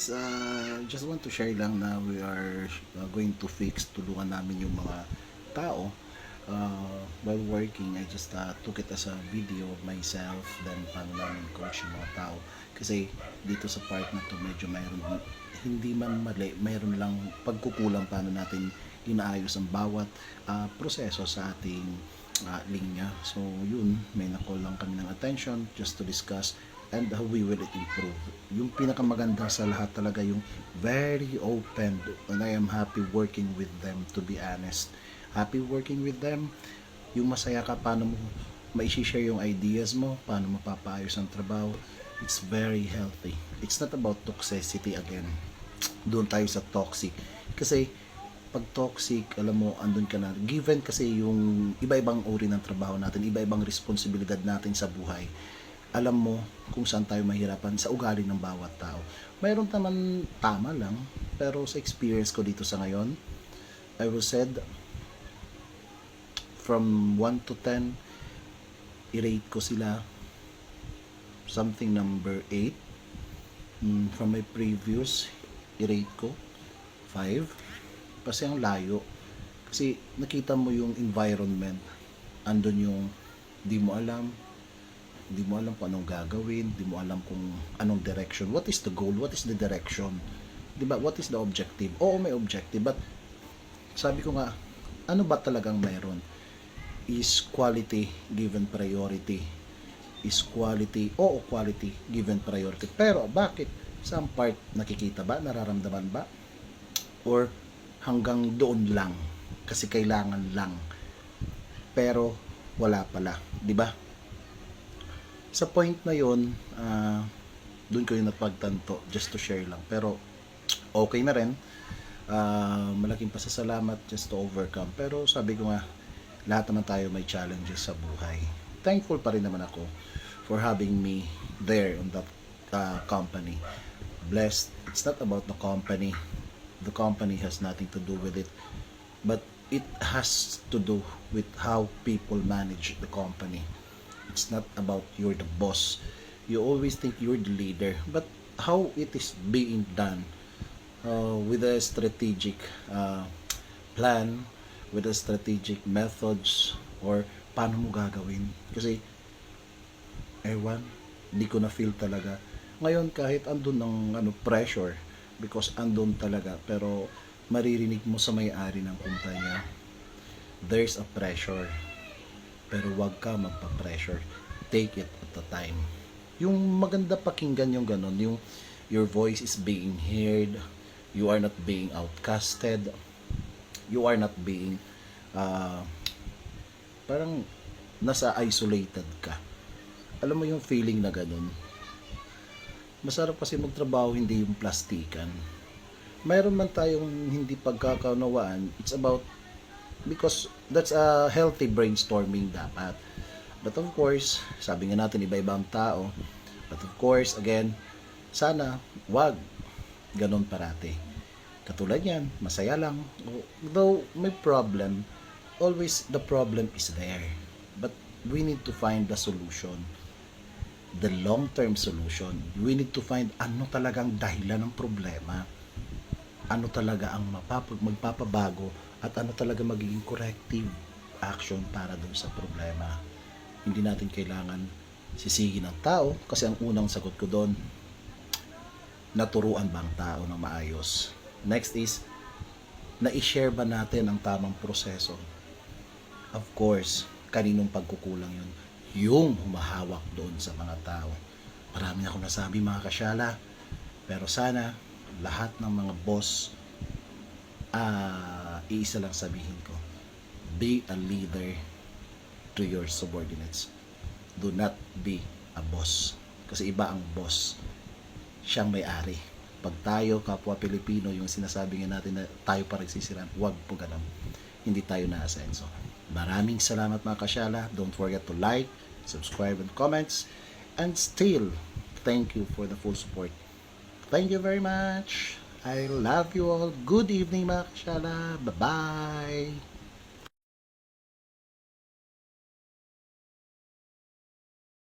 guys, just want to share lang na we are going to fix, tulungan namin yung mga tao while working. I just took it as a video of myself, then paano namin coach yung mga tao. Kasi dito sa part na to medyo mayroon, hindi man mali, mayroon lang pagkukulang paano natin inaayos ang bawat proseso sa ating linya. So yun, may na-call lang kami ng attention just to discuss and how we will it improve. Yung pinakamaganda sa lahat talaga yung very open, and I am happy working with them, to be honest. Happy working with them. Yung masaya ka, paano mo ma-share yung ideas mo, paano mapapaayos ang trabaho. It's very healthy. It's not about toxicity again. Doon tayo sa toxic. Kasi pag toxic, alam mo, andun ka na. Given kasi yung iba-ibang uri ng trabaho natin, iba-ibang responsibilidad natin sa buhay, alam mo kung saan tayo mahirapan sa ugali ng bawat tao. Mayroon naman tama lang, pero sa experience ko dito sa ngayon, I will said from 1 to 10, i-rate ko sila something number 8. From my previous, i-rate ko 5. Kasi ang layo. Kasi nakita mo yung environment, andun yung di mo alam kung anong gagawin, di mo alam kung anong direction, what is the goal, what is the direction, di ba, what is the objective. Oo, may objective, but sabi ko nga, ano ba talagang mayroon? Is quality given priority? Is quality, oo, quality given priority, pero bakit? Some part nakikita ba, nararamdaman ba, or hanggang doon lang kasi kailangan lang, pero wala pala, di ba? Sa point na yun, doon ko yung napagtanto, just to share lang. Pero okay na rin. Malaking pasasalamat just to overcome. Pero sabi ko nga, lahat naman tayo may challenges sa buhay. Thankful pa rin naman ako for having me there on that company. Blessed. It's not about the company. The company has nothing to do with it. But it has to do with how people manage the company. It's not about you're the boss. You always think you're the leader, but how it is being done with a strategic plan, with a strategic methods, or paano mo gagawin. Kasi ewan, di ko na feel talaga ngayon kahit andun ng pressure, because andun talaga, pero maririnig mo sa may-ari ng kumpanya, there's a pressure, pero wag ka magpa-pressure. Take it at a time. Yung maganda pakinggan yung ganon, yung your voice is being heard, you are not being outcasted, you are not being parang nasa isolated ka. Alam mo yung feeling na ganon. Masarap kasi magtrabaho, hindi yung plastikan. Mayroon man tayong hindi pagkakaunawaan, it's about, because that's a healthy brainstorming dapat. But of course, sabi nga natin, iba-ibang tao. But of course, again, sana wag ganon parati. Katulad yan, masaya lang. Though may problem, always the problem is there. But we need to find the solution. The long-term solution. We need to find ano talagang dahilan ng problema. Ano talaga ang magpapabago, at ano talaga magiging corrective action para dun sa problema. Hindi natin kailangan sisihin ng tao, kasi ang unang sagot ko doon, naturuan ba ang tao ng maayos? Next is, na-share ba natin ang tamang proseso? Of course, kaninong pagkukulang yun? Yung humahawak doon sa mga tao. Marami akong nasabi mga kasyala, pero sana lahat ng mga boss, iisa lang sabihin ko, be a leader to your subordinates. Do not be a boss. Kasi iba ang boss, siyang may-ari. Pag tayo, kapwa Pilipino, yung sinasabi nga natin na tayo pa nagsisiran, wag po ganun. Hindi tayo na-asenso. Maraming salamat mga kasyala. Don't forget to like, subscribe, and comments. And still, thank you for the full support. Thank you very much. I love you all. Good evening mga kasyala. Bye-bye.